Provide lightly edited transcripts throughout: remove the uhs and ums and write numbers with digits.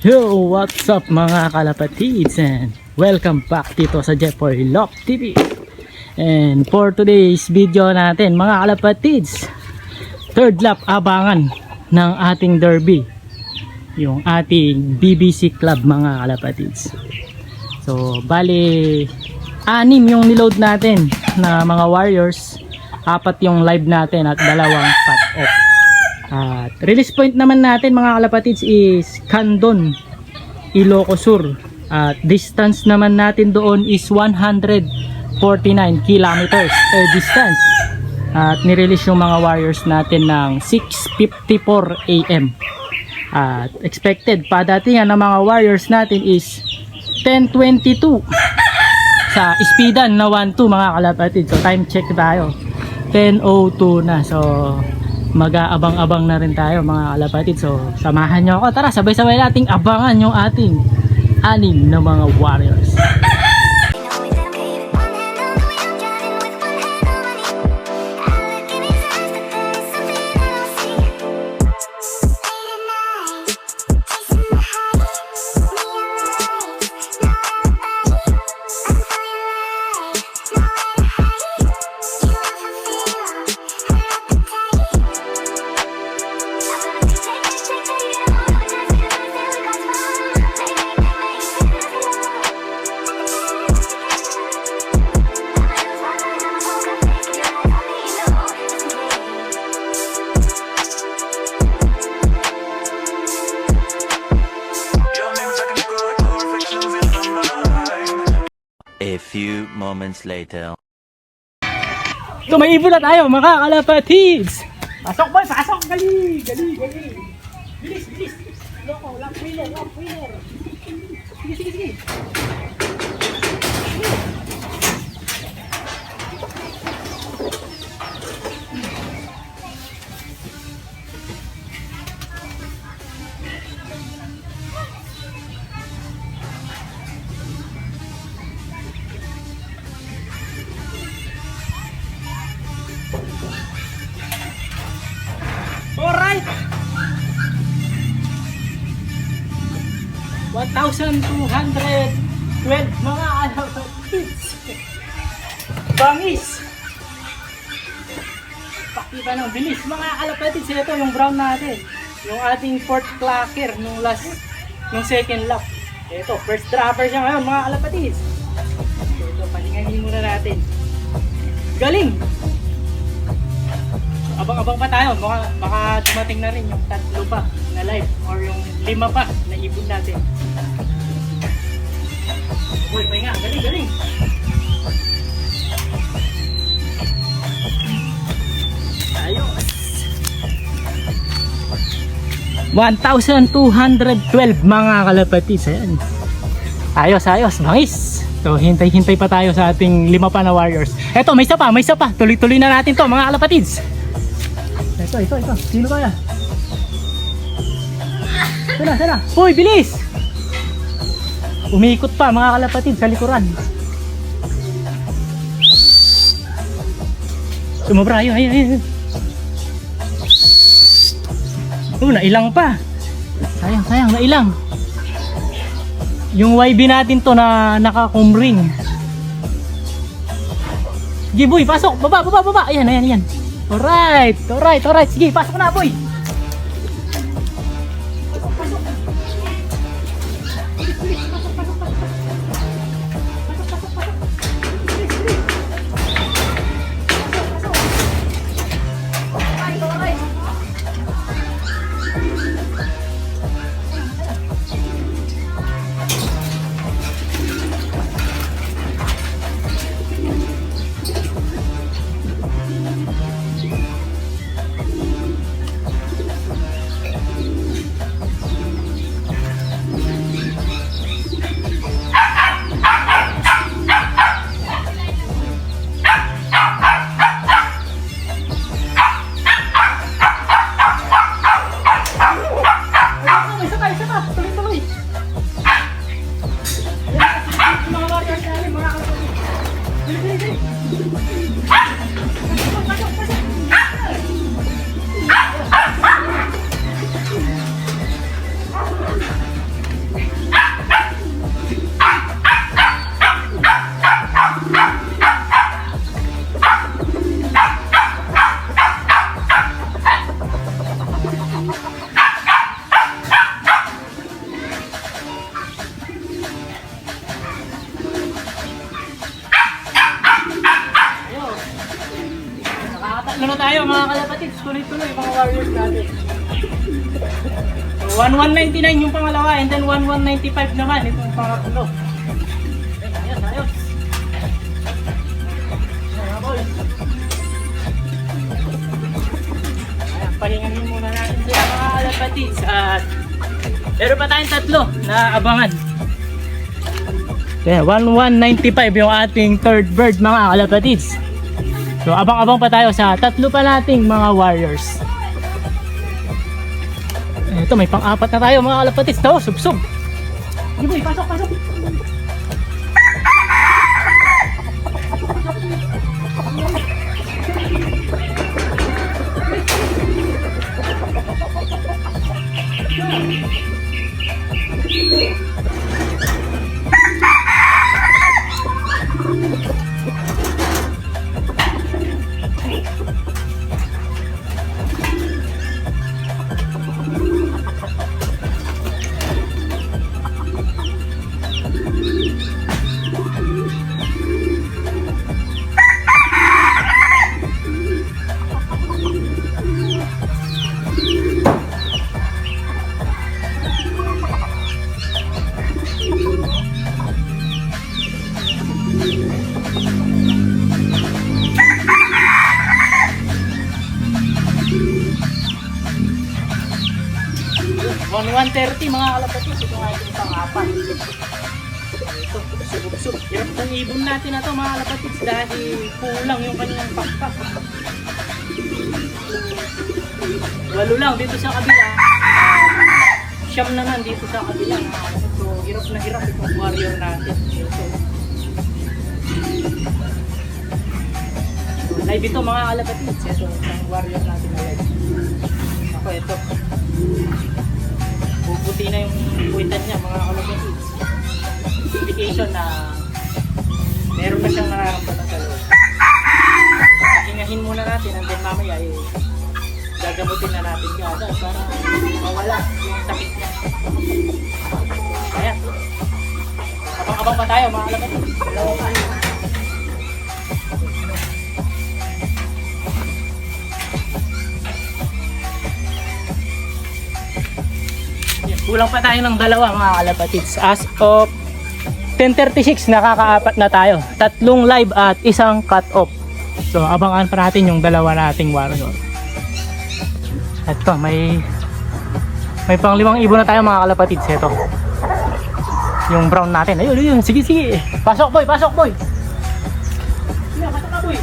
Yo, what's up mga kalapatids, and welcome back dito sa Jeffoy Love TV. And for today's video natin mga kalapatids, third lap abangan ng ating derby, yung ating BBC Club mga kalapatids. So bali 6 yung niload natin na mga warriors, 4 yung live natin at 2 cut off. At release point naman natin mga kalapatids is Candon, Ilocos Sur. At distance naman natin doon is 149 kilometers distance. At nirelease yung mga warriors natin ng 6:54 AM. At expected padatingan ng mga warriors natin is 10:22 sa speedan na 1-2 mga kalapatids. So time check tayo, 10:02 na. So mag-aabang-abang na rin tayo mga kalapatid. So samahan nyo ako, tara sabay-sabay nating abangan yung ating 6 na mga warriors. A few moments later. So may ibon na tayo mga kalapatids. Pasok boy, pasok, gali. Bilis. Loko, lock winner. Sige. Alright, 1,212 mga kalapatids. Bangis. Pakita ng bilis mga kalapatids. Ito yung brown natin, yung ating fourth clacker nung second lap. Ito, first dropper siya ngayon mga kalapatids. Ito, palingahin muna natin. Galing. Abang-abang pa tayo, baka dumating na rin yung 3 pa na live or yung 5 pa na ibon natin. Uy, pahinga, galing. Ayos. 1,212 mga kalapatids. Ayos, bangis. So hintay pa tayo sa ating 5 pa na warriors. Eto, may isa pa. Tuloy-tuloy na natin to mga kalapatids. Ito. Sino kaya? Sana. Uy, bilis! Umiikot pa mga kalapatid sa likuran. Sumobra, ayun. Nailang pa. Sayang, nailang. Yung YB natin to na nakakumring. Giboy, pasok! Baba! Ayan. Alright. Sige, pasok na, boy. tayo mga kalapatids. Tuloy-tuloy mga warriors natin. So, 1199 yung pangalawa and then 1195 naman itong pangatlo. Ayos, ayos. Ayan, boy. Ayan, pahingahin muna natin sila mga kalapatids. At meron pa tayong tatlo na abangan. Kaya 1195 yung ating third bird mga kalapatids. So abang-abang pa tayo sa tatlo pa nating mga warriors. Ito may pang-apat na tayo mga kalapatids. Tao, sub-sub. Sige boy, pasok, pasok. On 130 mga kalapatids, ito nga itong pang-apat. Ito, subog-sub. Hirap ng ibon natin na ito mga kalapatids dahil kulang yung kanyang pakpak. Walo lang dito sa kabila. Siyam naman dito sa kabila. So hirap na hirap itong warrior natin. Ito. So, live ito mga kalapatids. Ito, isang warrior natin na live. Ako ito. Puputi na yung puwitan niya mga kalapatids. Indication na meron na siyang nararamdaman sa loob. Hingahin muna natin and then mamaya gagamutin na natin kaagad para mawala yung sakit niya. Ayan. Abang-abang pa tayo mga kalapatids. Dalawa pa. Kulang pa tayo ng dalawa mga kalapatids. As of 10:36 nakakaapat na tayo. Tatlong live at isang cut-off. So abangan pa natin yung dalawa nating warrior. Ito may pang-limang ibon na tayo mga kalapatids. Ito yung brown natin. Ayun, ayun. Sige, sige. Pasok boy, pasok boy. Sige, pasok ka boy.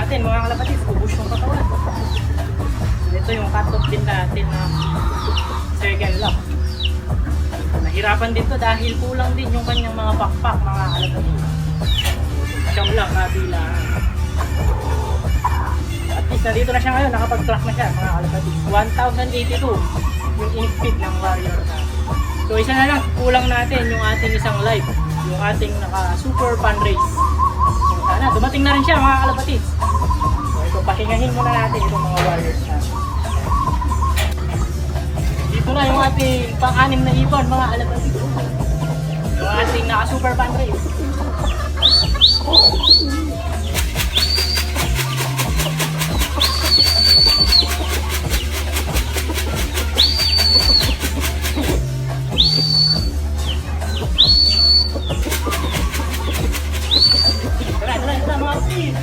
Natin mga kalapatids, ubos yung katawan. Ito yung cut-off din natin na second lock. Nahirapan din to dahil kulang din yung kanyang mga pakpak mga kalapatids. Siyam lang kabila. At least nandito na siya ngayon, nakapag-clock na siya mga kalapatids. 1082 yung in-speed ng warrior natin. So isa na lang, kulang natin yung ating isang live, yung ating naka-super fan race. Sana, dumating na rin siya mga kalapatids. So ito, pahingahin muna natin itong mga warriors natin. Dito na yung ating pang-anim na ibon mga kalapatids. Yung ating naka-super fan race. Tara mga kapatid.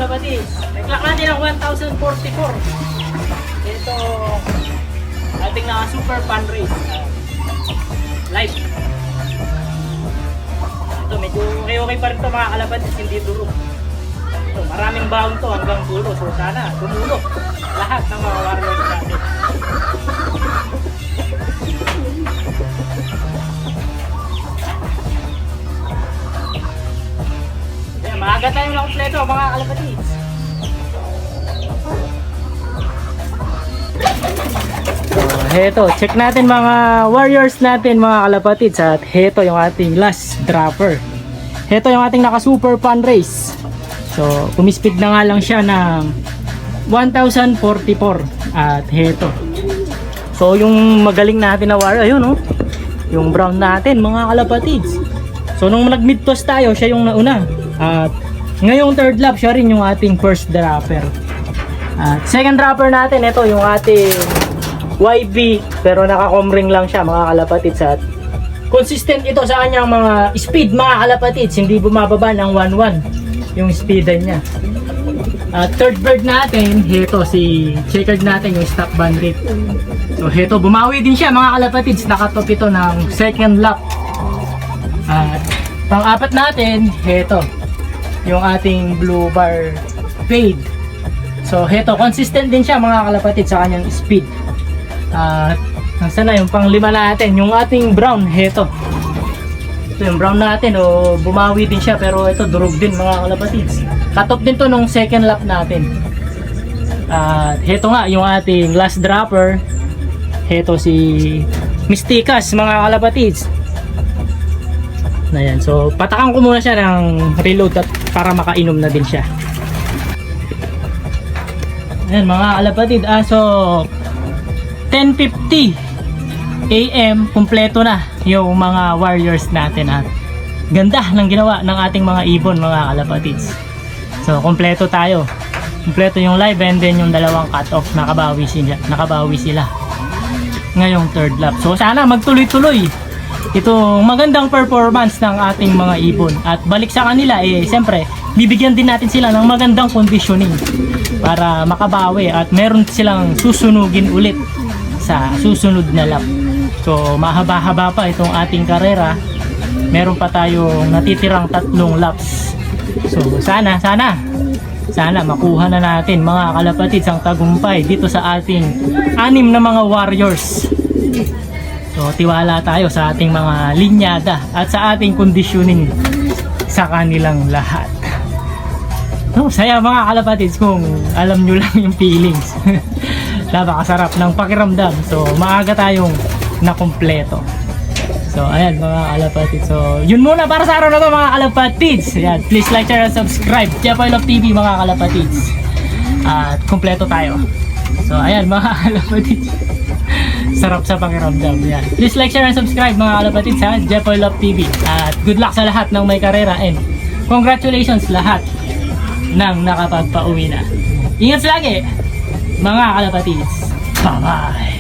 kalapatids. Nag-clock natin ang 1,044. Ito, ating na super fun race. Live. Ito, medyo okay pa rin ito mga kalapatids, hindi durog. Ito, maraming baon to hanggang dulo. So sana, tumulog lahat ng mga warriors natin. Ayan, maaga tayong nakumpleto mga kalapatids. Heto, check natin mga warriors natin mga kalapatids at heto yung ating last dropper. Heto yung ating naka super fun race. So, umispeed na nga lang siya ng 1,044 at heto. So, yung magaling natin na warrior, ayun oh. Yung brown natin mga kalapatids. So, nung nag-mid toss tayo, siya yung nauna. At ngayong third lap, siya rin yung ating first dropper. At second dropper natin, ito yung ating YB, pero naka-comring lang siya mga kalapatids at consistent ito sa kanyang mga speed mga kalapatids, hindi bumababa ng 1-1 yung speedan niya. At third bird natin, heto si checkered natin yung stop bandit. So heto, bumawi din siya mga kalapatids, nakatop ito ng second lap. At pang-apat natin, heto yung ating blue bar fade. So heto, consistent din siya mga kalapatids sa kanyang speed. At sana yung pang-lima natin, yung ating brown, heto. Ito yung brown natin, bumawi din siya pero ito durog din mga kalapatids. Cut-off din to nung second lap natin. At heto nga yung ating last dropper. Heto si Mystikas mga kalapatids. Ayan, so patakan ko muna siya ng reload at para makainom na din siya. Ayan mga kalapatid, so 10:50 AM, kumpleto na yung mga warriors natin at ganda ng ginawa ng ating mga ibon mga kalapatids. So kumpleto tayo, kumpleto yung live and then yung dalawang cut off nakabawi sila ngayong third lap. So sana magtuloy-tuloy itong magandang performance ng ating mga ibon at balik sa kanila siyempre bibigyan din natin sila ng magandang conditioning para makabawi at meron silang susunugin ulit sa susunod na lap. So mahaba-haba pa itong ating karera, meron pa tayong natitirang 3 laps. So sana makuha na natin mga kalapatids ang tagumpay dito sa ating 6 na mga warriors. So tiwala tayo sa ating mga linyada at sa ating conditioning sa kanilang lahat. So saya mga kalapatids kung alam nyo lang yung feelings. Napakasarap ng pakiramdam. So maaga tayong nakumpleto. So ayan mga kalapatids. So yun muna para sa araw na to mga kalapatids. Ayan, please like, share, and subscribe. Jepoy Love TV mga kalapatids. At kumpleto tayo. So ayan mga kalapatids. Sarap sa pakiramdam. Ayan. Please like, share, and subscribe mga kalapatids sa Jepoy Love TV. At good luck sa lahat ng may karera and congratulations lahat ng nakapagpauwi na. Ingat lagi mga kalapatids. Bye bye.